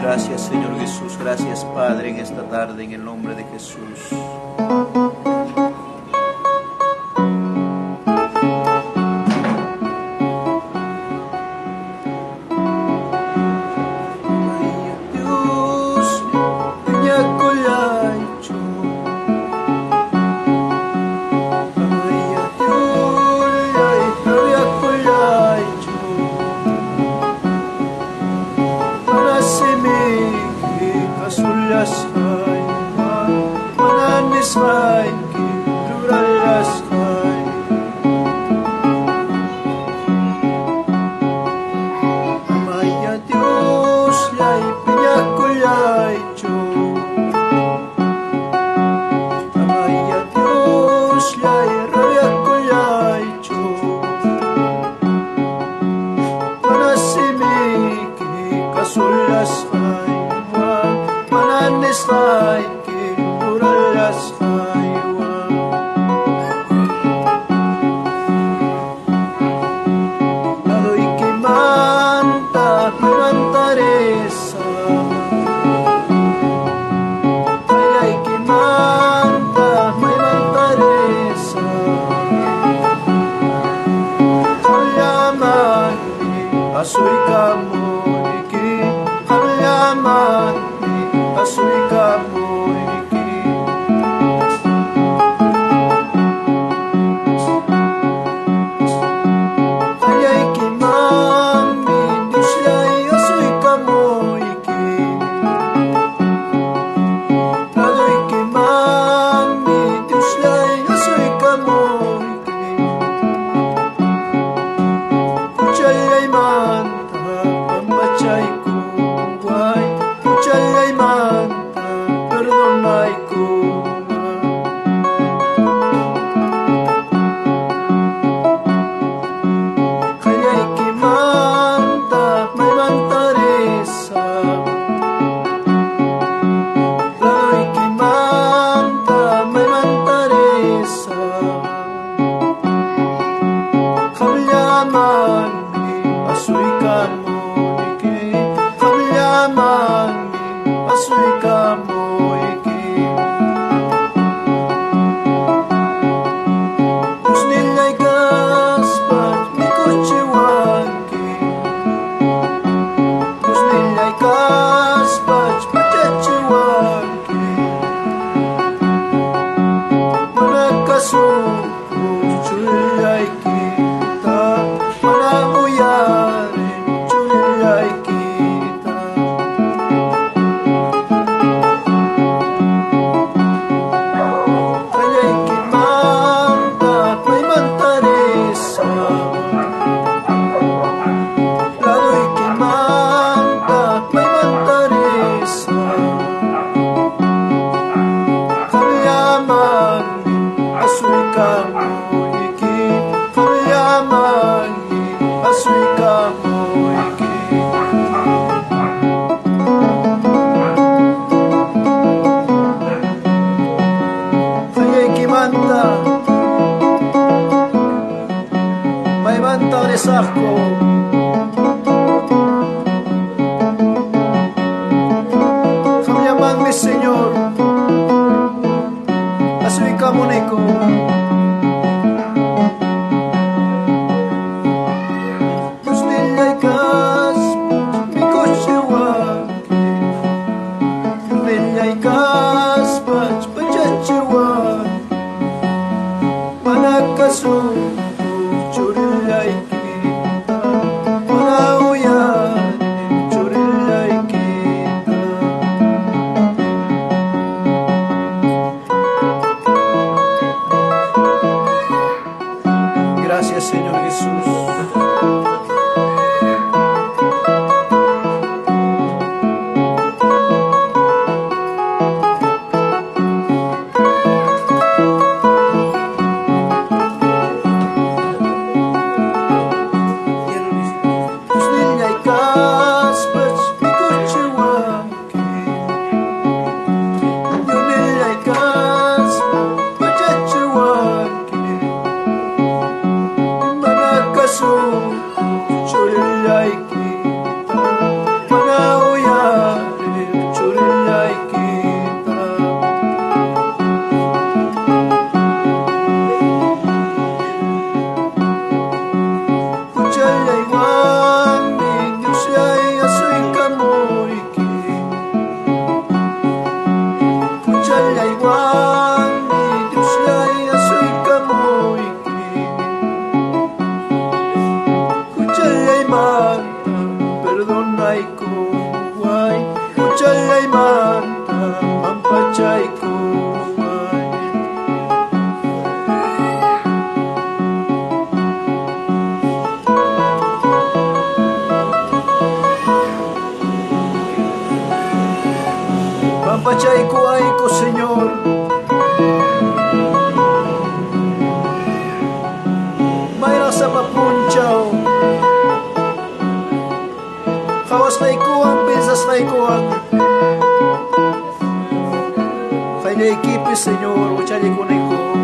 Gracias, Señor Jesús. Gracias, Padre, en esta tarde, en el nombre de Jesús. Pachayco, Señor. Mayra sa papunchaw. Kawas na ikuang, pinsas na ikuang. Kaya na ikipis, Señor. Uchali ko na ikuang.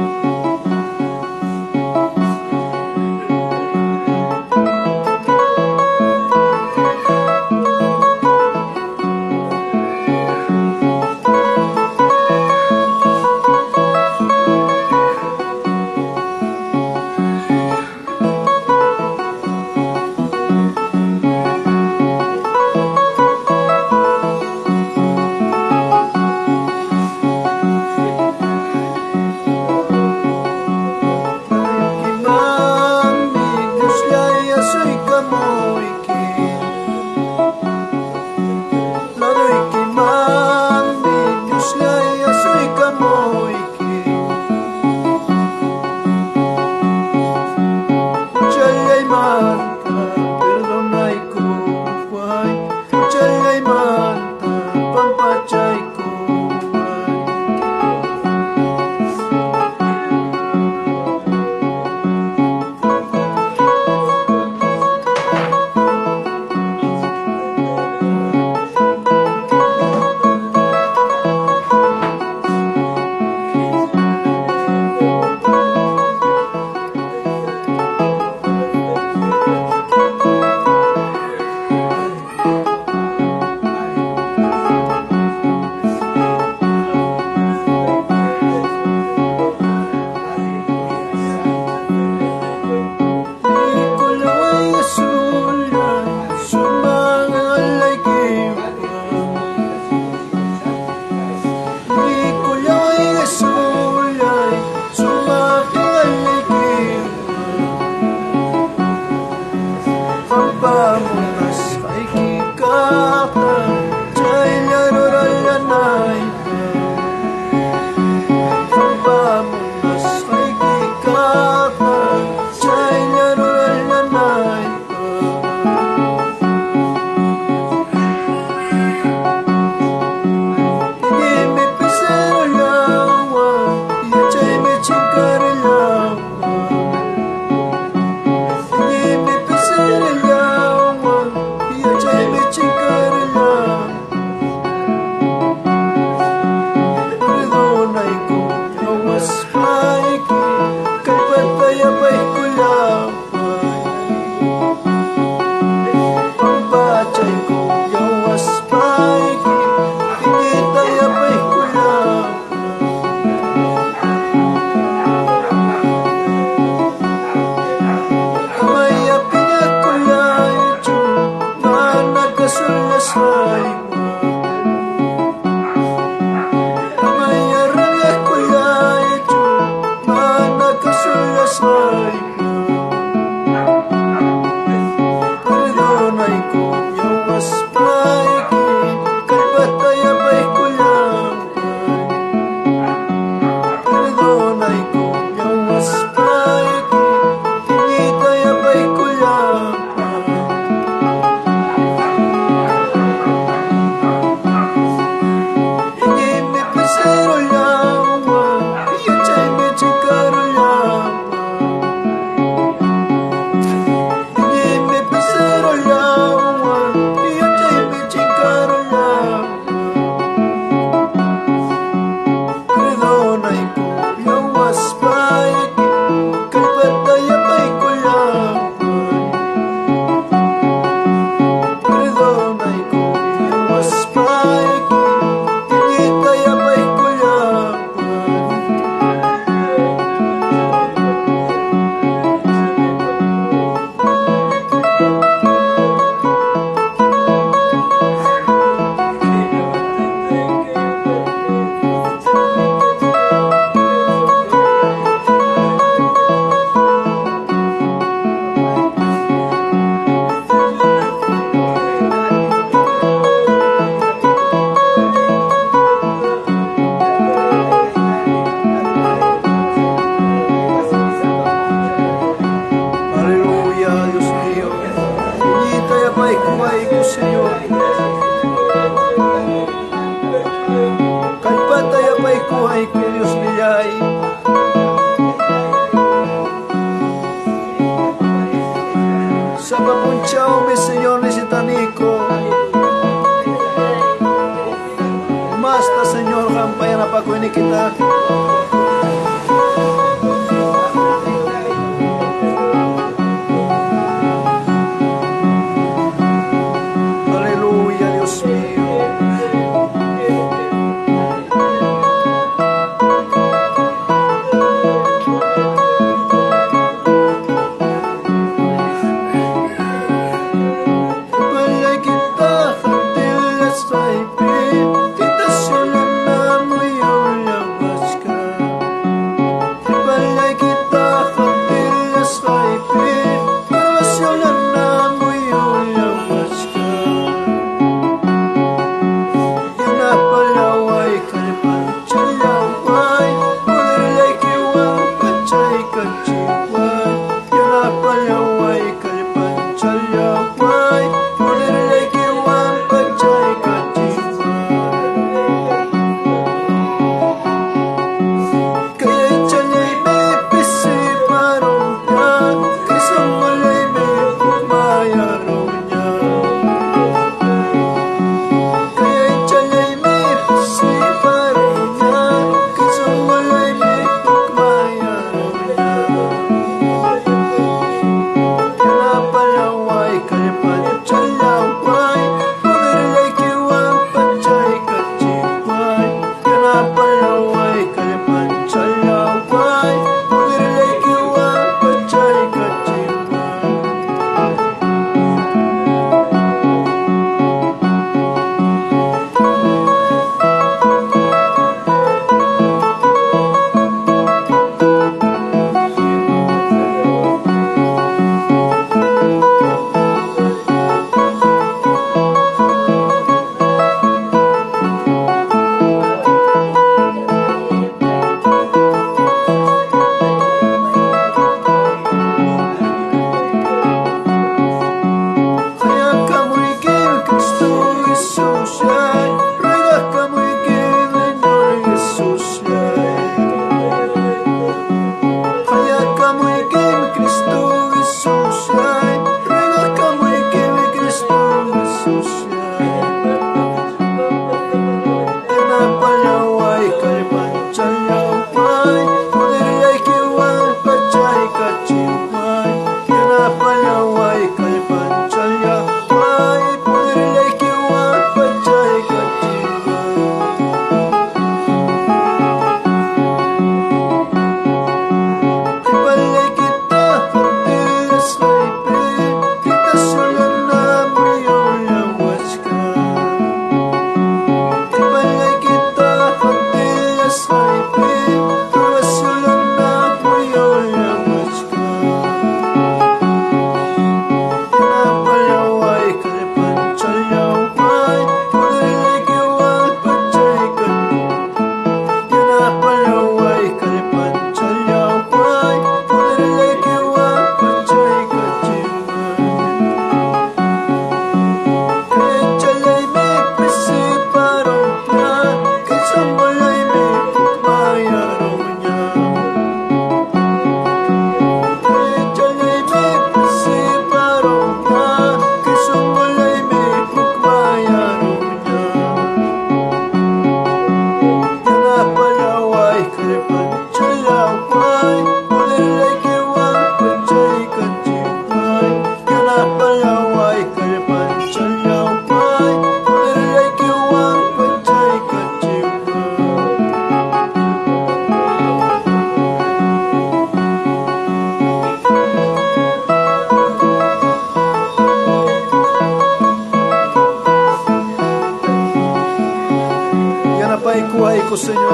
kuhay que Dios liyay. Sa papunchaw mi Señor nisitanico. Basta Señor kampayan na pakoy ni kita. Aleluya Dios mío. Kuhay ko Señor.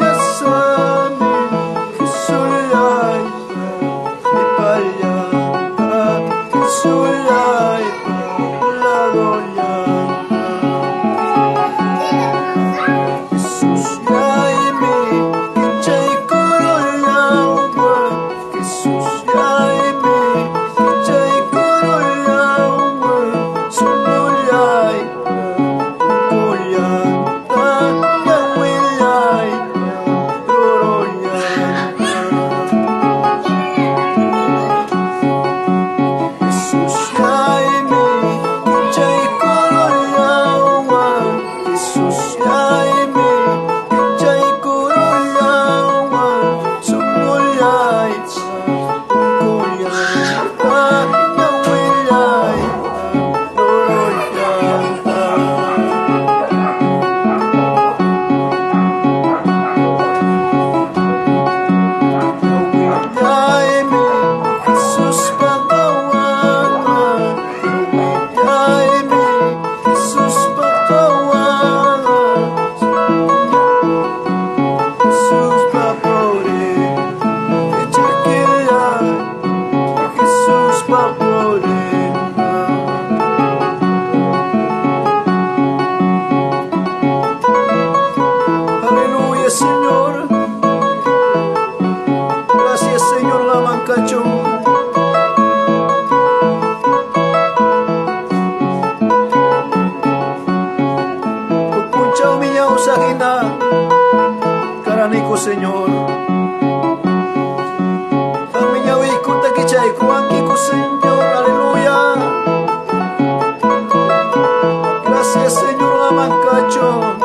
Yes, Kiko, Señor. Kamiñawi kutakichay kuan Kiko, Señor. Aleluya. Gracias, Señor, amancacho.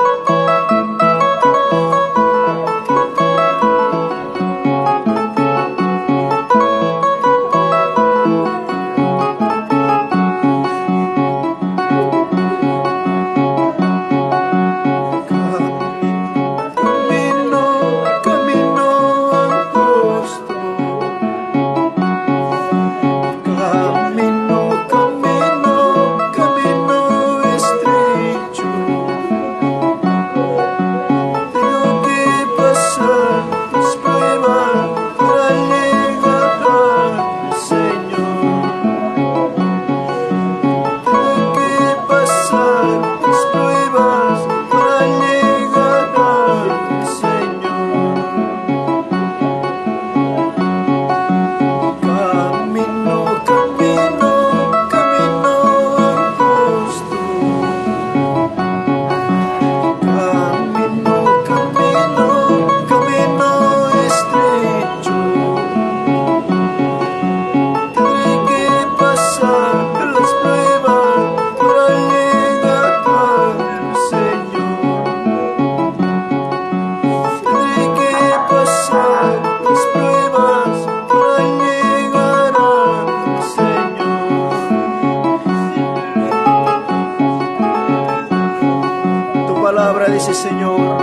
Dice, Señor,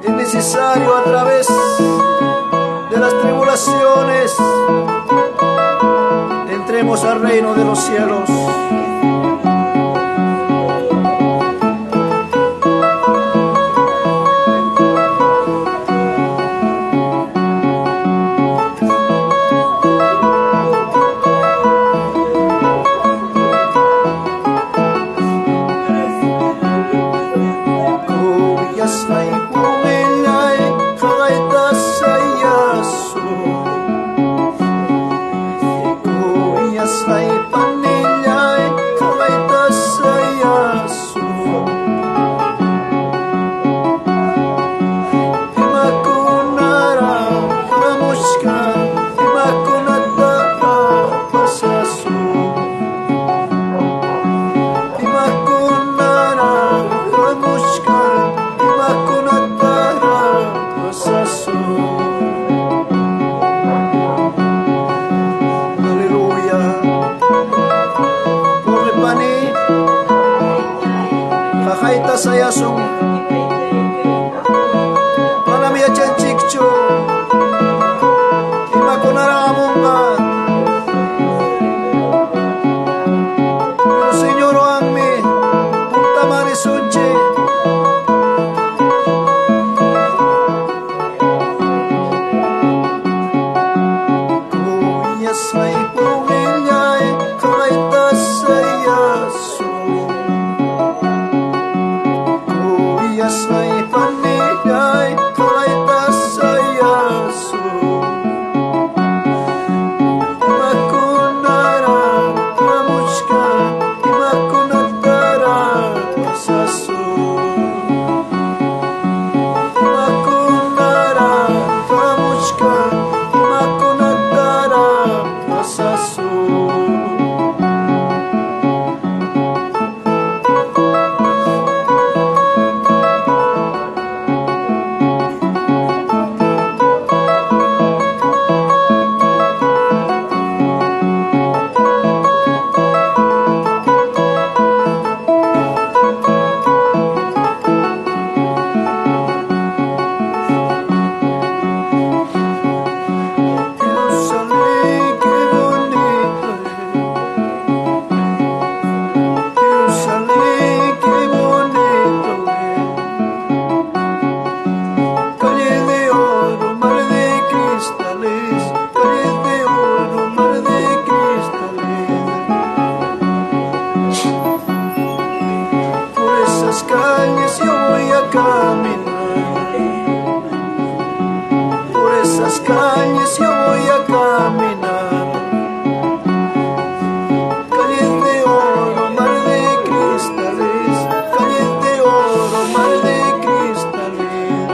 es necesario a través de las tribulaciones entremos al reino de los cielos. Saya sung Manami achan chikcho Imakunaramunga Pero Señor Oangmi Puntamari sunche Kuya say pumilay Kaita saya sung Say panilay kaita saya su Imakunara ramushka Imakunatara sasu Imakunara ramushka Imakunatara sasu calles yo voy a caminar, calles de oro, mar de cristales, calles de oro, mar de cristales.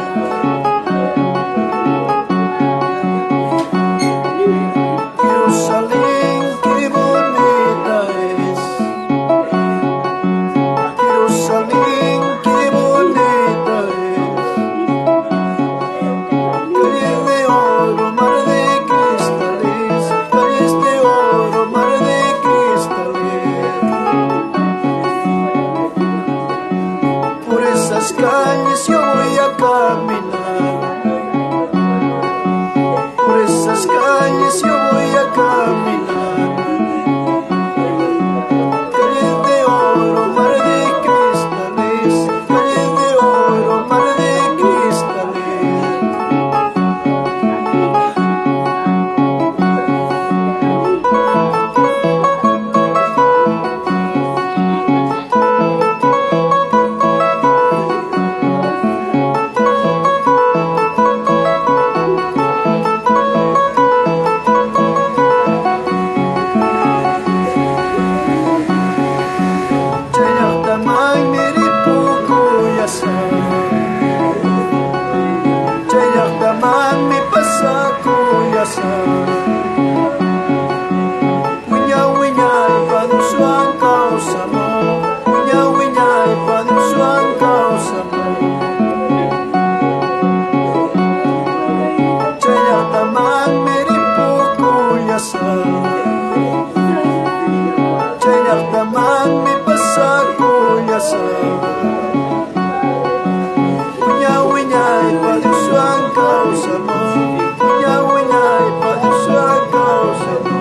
casa. Uña, uña, y pa' Dios suan causa, no. Uña, uña, y pa' Dios suan causa, no.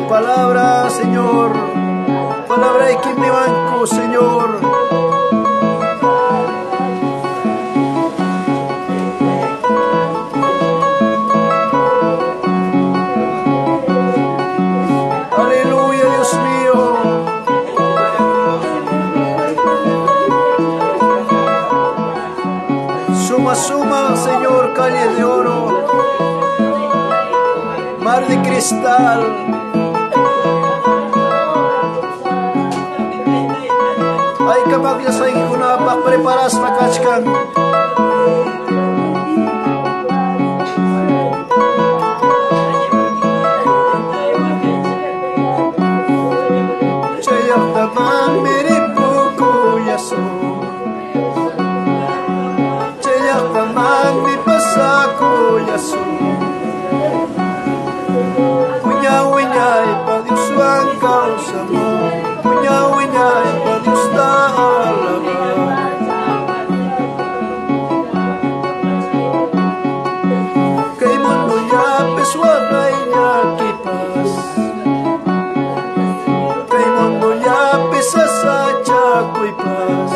Palabra, Señor, palabra de quien me banco, Señor. Aleluya, Dios mío. Suma, suma, Señor, calles de oro, mar de cristal. Ay kapag lasay ko na preparas na kachkan. Chayak tamang miripuko yaso. Chayak tamang mipasako yaso. Unya unya ipag-uswang kausa mo. Unya unya kay mundo yapes wagay niya kipas. Kay mundo yapes asadya ko'y pas.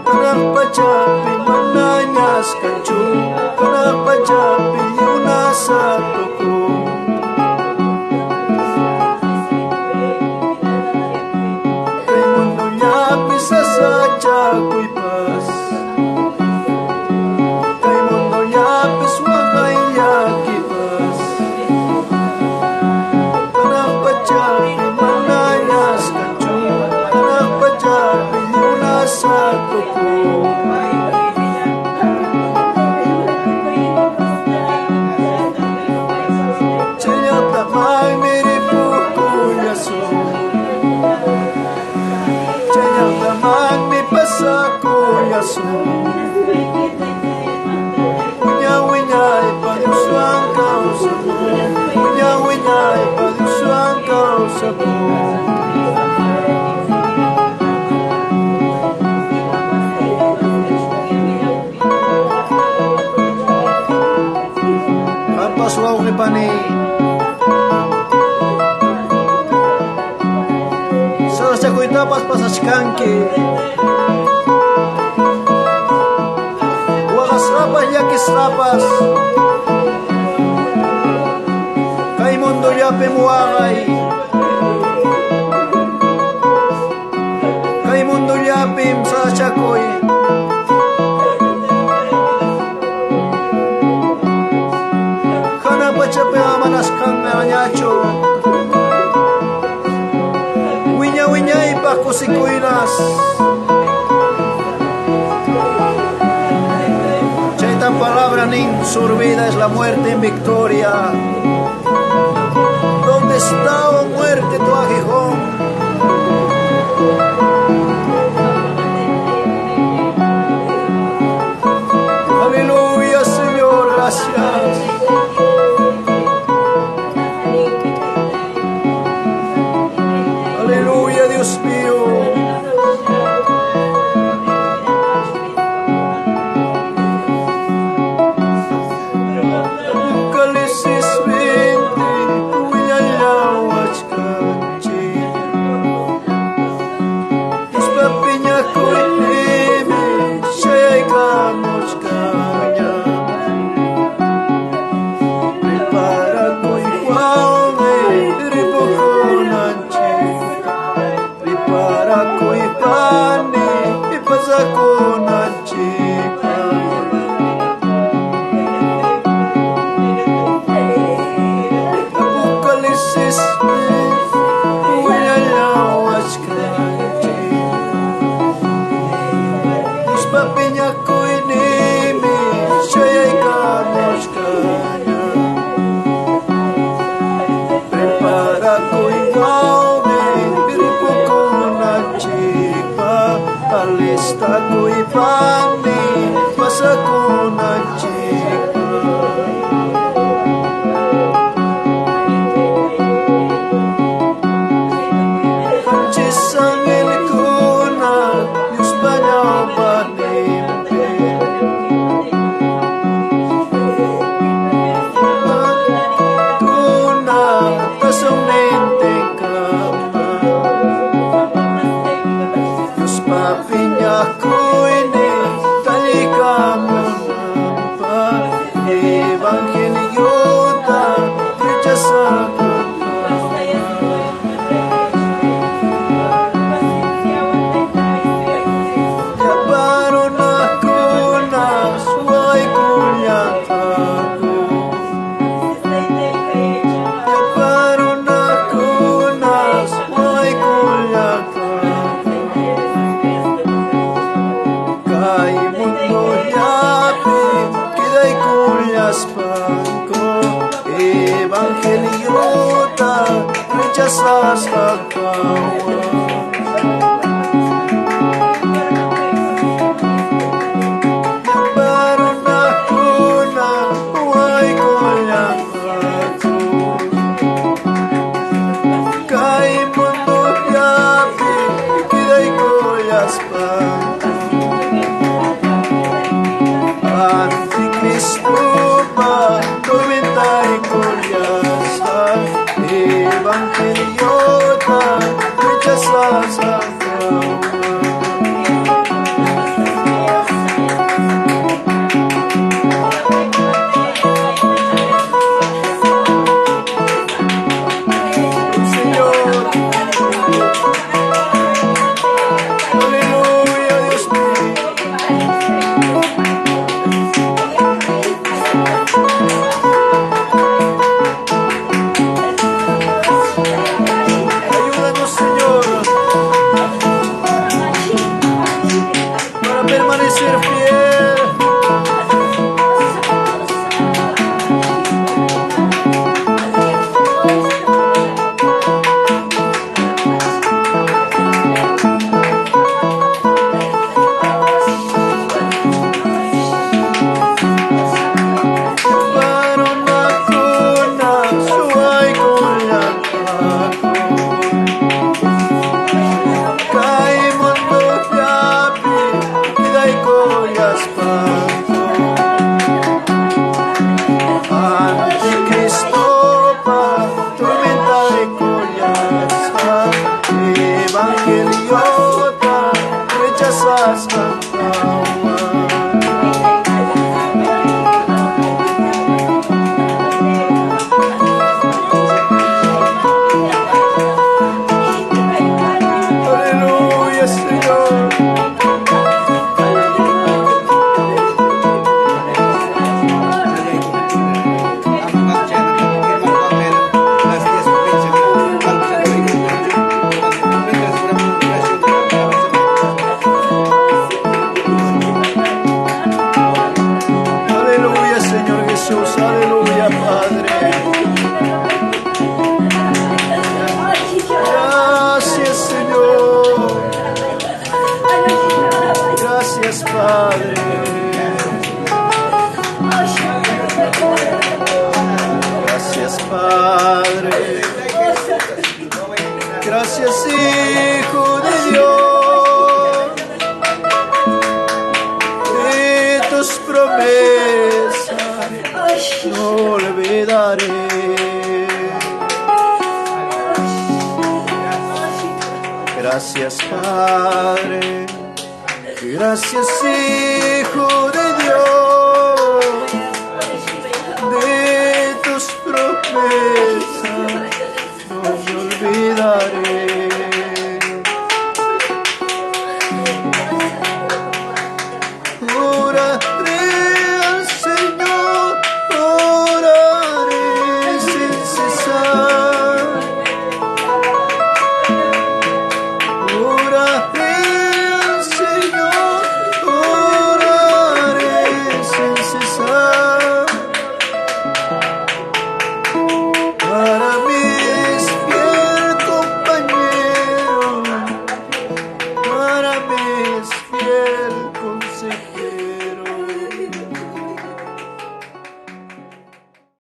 Kanak pachapin mananyas kancho. Kanak pachapin yung nasa toko. Sasadya ko'y pas. Kay mundo yapis wakay yakipas. Kanak pachapi manayas kancho. Kanak pachapi yung nasa toko. Chayak tamay miripuko yaso. Chayak tamay mipasako yaso. Unya unya ipag-uswang kausa mo. Unya unya ipag-uswang kausa mo. Kapaswaw ni pani. Sa ko'y tapas pasaskanki. Wakas rapas yakis rapas. Kay mundo yapim wakay. Kay mundo yapim sa chakoy. Kana pa chape amanas kang nanyacho. Wiña ipakosikuinas. Chaita palabra nin sur vida es la muerte en victoria. ¿Dónde está, oh muerte, tu aguijón? Aleluya, Señor, gracias. Aleluya, Dios mío. Apocalipsis 20, uyayawach kanchi. Los papiña koineme, shay kamoch kanya. Prepara koy huaone, ripokonanchi. Prepara basta ko'y pangni basa ko na chika Kanchis ang ilkuna Yus banyaw panimpe Kuna tasong ninteng kama Yus papinya kuini talikang nampa Evangeliyota Rechasa Evangeliyota rechazas agawa Yabaron ako na huwag ko yakako Kay mundo yapi ikilay ko yaspan Antikristo pa tuwintay ko yasan Evangeliyota rechazas agawa permanecer fiel. Baron ako na suway ko yakako Kay mundo yapi Ilay ko yaspanto Antikristo pa Tumintay ko yasa Evangeliyota Rechazas agawa Aleluya, Señor Aleluya, Señor Jesús, aleluya, Padre. Gracias, Señor. Gracias, Padre. Gracias, Padre. Gracias, Hijo de Dios. De tus promesas no olvidaré. Gracias, Padre. Gracias, Hijo de Dios. De tus promesas no me olvidaré.